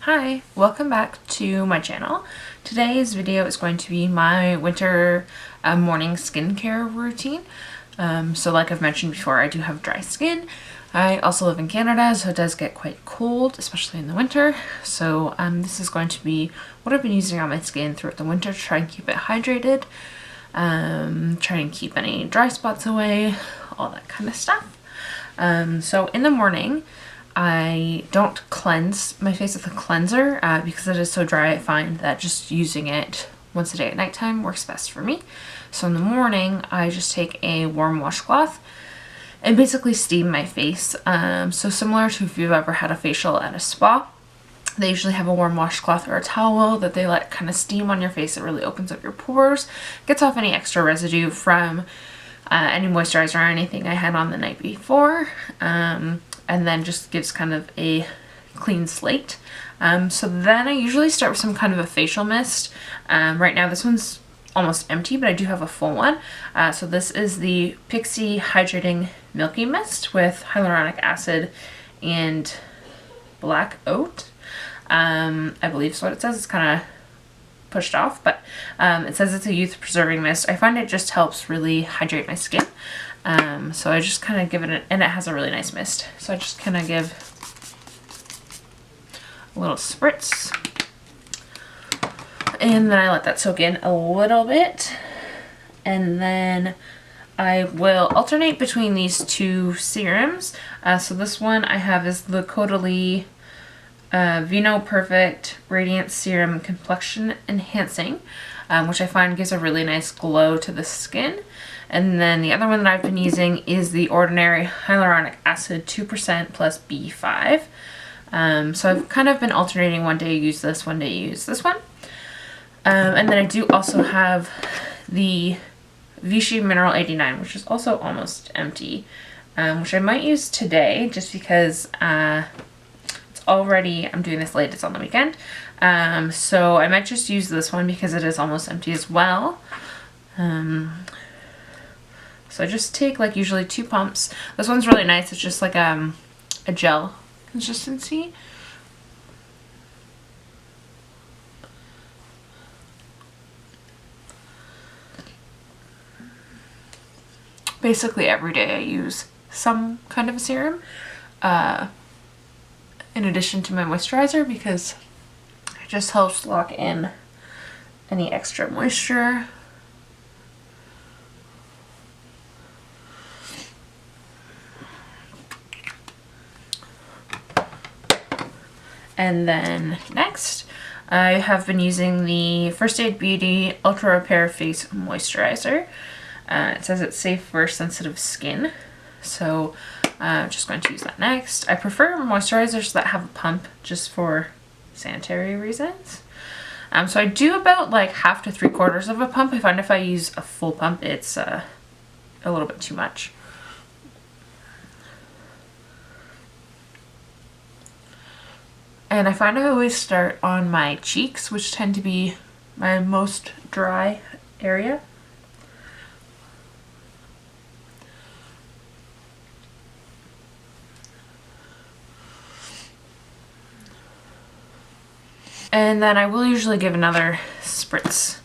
Hi, welcome back to my channel. Today's video is going to be my winter morning skincare routine. So like I've mentioned before, I do have dry skin. I also live in Canada, so it does get quite cold, especially in the winter. So this is going to be what I've been using on my skin throughout the winter to try and keep it hydrated, try and keep any dry spots away, all that kind of stuff. So in the morning, I don't cleanse my face with a cleanser because it is so dry. I find that just using it once a day at nighttime works best for me. So in the morning, I just take a warm washcloth and basically steam my face. So similar to if you've ever had a facial at a spa, they usually have a warm washcloth or a towel that they let kind of steam on your face. It really opens up your pores, gets off any extra residue from any moisturizer or anything I had on the night before. And then just gives kind of a clean slate. So then I usually start with some kind of a facial mist. Right now this one's almost empty, but I do have a full one. So this is the Pixi Hydrating Milky Mist with hyaluronic acid and black oat. I believe is what it says. It's kind of pushed off, but it says it's a youth preserving mist. I find it just helps really hydrate my skin. So I just kind of give it, and it has a really nice mist. So I just kind of give a little spritz, and then I let that soak in a little bit, and then I will alternate between these two serums. So this one I have is the Caudalie Vino Perfect Radiant Serum Complexion Enhancing, which I find gives a really nice glow to the skin. And then the other one that I've been using is the Ordinary Hyaluronic Acid 2% plus B5. So I've kind of been alternating, one day use this, one day use this one. And then I do also have the Vichy Mineral 89, which is also almost empty, which I might use today just because it's already, I'm doing this late, it's on the weekend. So I might just use this one because it is almost empty as well. So I just take like usually 2 pumps. This one's really nice. It's just like a gel consistency. Basically every day I use some kind of a serum in addition to my moisturizer because it just helps lock in any extra moisture. And then next, I have been using the First Aid Beauty Ultra Repair Face Moisturizer. It says it's safe for sensitive skin, so I'm just going to use that next. I prefer moisturizers that have a pump just for sanitary reasons. So I do about like 1/2 to 3/4 of a pump. I find if I use a full pump, it's a little bit too much. And I find I always start on my cheeks, which tend to be my most dry area. And then I will usually give another spritz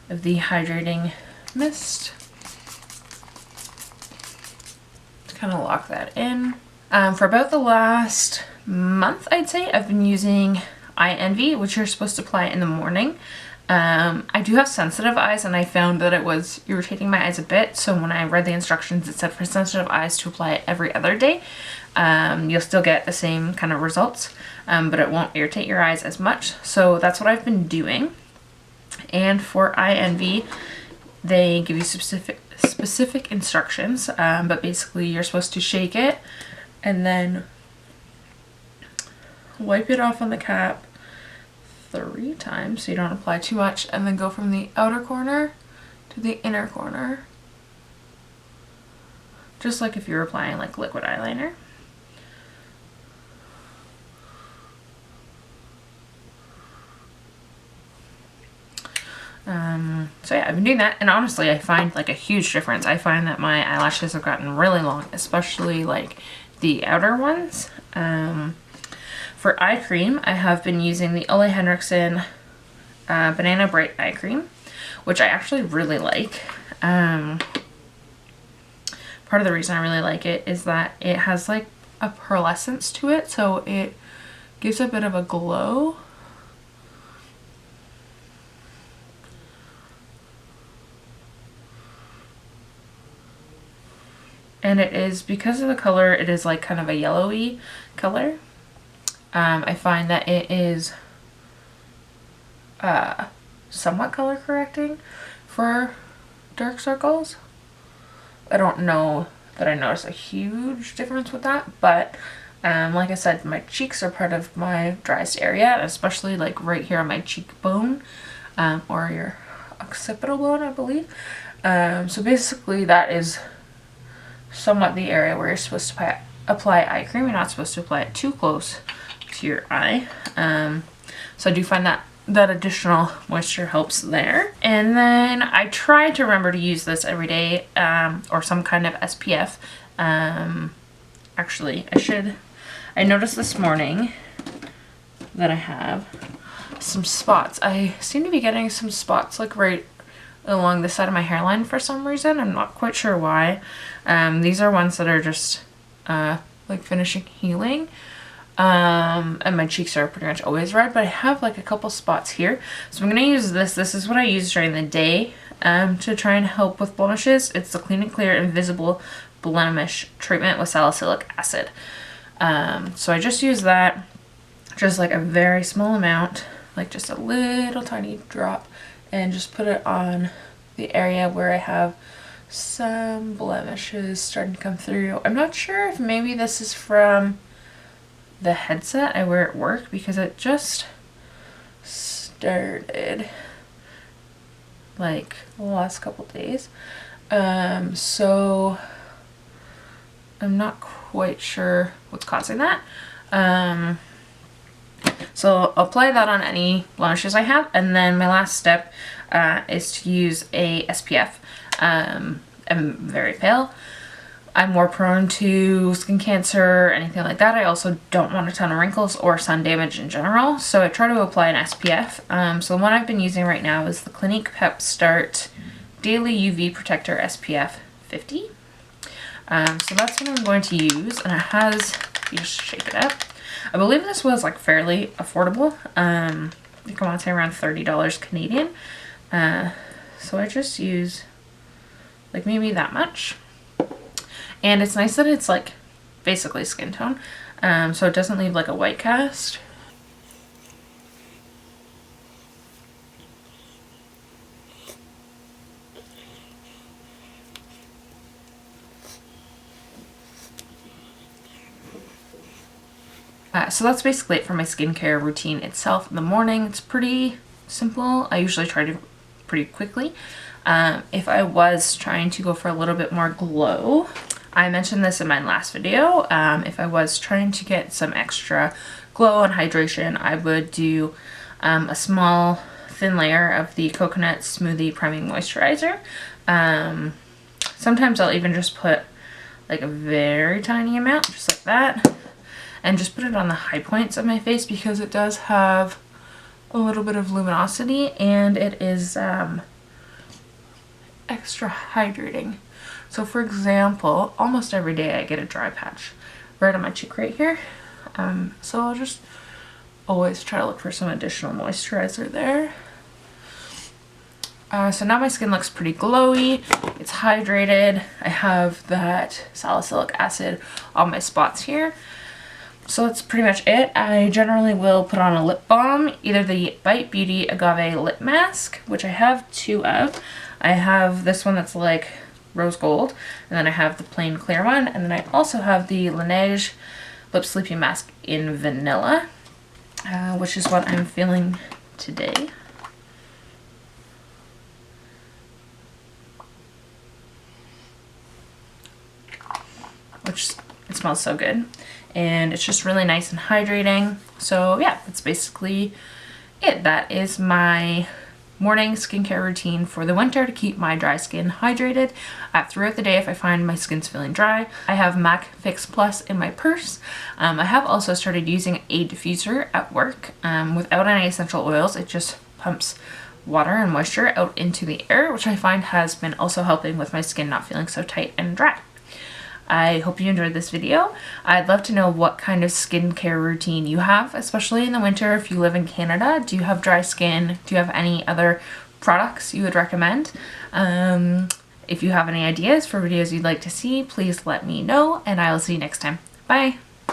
of the hydrating mist to kind of lock that in. For about the last month, I'd say, I've been using Eye Envy, which you're supposed to apply in the morning. I do have sensitive eyes, and I found that it was irritating my eyes a bit, so when I read the instructions, it said for sensitive eyes to apply it every other day. You'll still get the same kind of results, but it won't irritate your eyes as much, so that's what I've been doing. And for Eye Envy, they give you specific instructions, but basically you're supposed to shake it and then wipe it off on the cap 3 times so you don't apply too much, and then go from the outer corner to the inner corner, just like if you're applying like liquid eyeliner. So yeah, I've been doing that, and honestly I find like a huge difference. I find that my eyelashes have gotten really long, especially like the outer ones. For eye cream, I have been using the Ole Henriksen Banana Bright Eye Cream, which I actually really like. Part of the reason I really like it is that it has like a pearlescence to it, so it gives a bit of a glow. And it is, because of the color, it is like kind of a yellowy color. I find that it is somewhat color correcting for dark circles. I don't know that I notice a huge difference with that, but like I said, my cheeks are part of my driest area, especially like right here on my cheekbone, or your occipital bone, I believe. So basically that is somewhat the area where you're supposed to apply eye cream. You're not supposed to apply it too close to your eye. So I do find that additional moisture helps there. And then I try to remember to use this every day, or some kind of SPF. Actually, I noticed this morning that I have some spots. I seem to be getting some spots like right along the side of my hairline for some reason. I'm not quite sure why. These are ones that are just like finishing healing. And my cheeks are pretty much always red, but I have like a couple spots here. So I'm going to use this. This is what I use during the day to try and help with blemishes. It's the Clean and Clear Invisible Blemish Treatment with Salicylic Acid. So I just use that, just like a very small amount, like just a little tiny drop, and just put it on the area where I have some blemishes starting to come through. I'm not sure if maybe this is from the headset I wear at work, because it just started like the last couple days. So I'm not quite sure what's causing that. So I'll apply that on any blemishes I have, and then my last step is to use a SPF. I'm very pale. I'm more prone to skin cancer, anything like that. I also don't want a ton of wrinkles or sun damage in general, so I try to apply an SPF. So the one I've been using right now is the Clinique Pep-Start Daily UV Protector SPF 50. So that's what I'm going to use, and it has, you just shake it up. I believe this was like fairly affordable. I think I want to say around $30 Canadian. So I just use like maybe that much. And it's nice that it's like basically skin tone, so it doesn't leave like a white cast. So that's basically it for my skincare routine itself. In the morning, it's pretty simple. I usually try to pretty quickly. If I was trying to go for a little bit more glow, I mentioned this in my last video, if I was trying to get some extra glow and hydration, I would do a small thin layer of the Coconut Smoothie Priming Moisturizer. Sometimes I'll even just put like a very tiny amount, just like that, and just put it on the high points of my face, because it does have a little bit of luminosity, and it is extra hydrating. So for example, almost every day I get a dry patch right on my cheek right here. So I'll just always try to look for some additional moisturizer there. So now my skin looks pretty glowy. It's hydrated. I have that salicylic acid on my spots here. So that's pretty much it. I generally will put on a lip balm, either the Bite Beauty Agave Lip Mask, which I have two of. I have this one that's like rose gold, and then I have the plain clear one, and then I also have the Laneige Lip Sleeping Mask in vanilla, which is what I'm feeling today. Which, it smells so good, and it's just really nice and hydrating. So yeah, that's basically it. That is my morning skincare routine for the winter to keep my dry skin hydrated throughout the day if I find my skin's feeling dry. I have MAC Fix Plus in my purse. I have also started using a diffuser at work without any essential oils. It just pumps water and moisture out into the air, which I find has been also helping with my skin not feeling so tight and dry. I hope you enjoyed this video. I'd love to know what kind of skincare routine you have, especially in the winter if you live in Canada. Do you have dry skin? Do you have any other products you would recommend? If you have any ideas for videos you'd like to see, please let me know, and I will see you next time. Bye!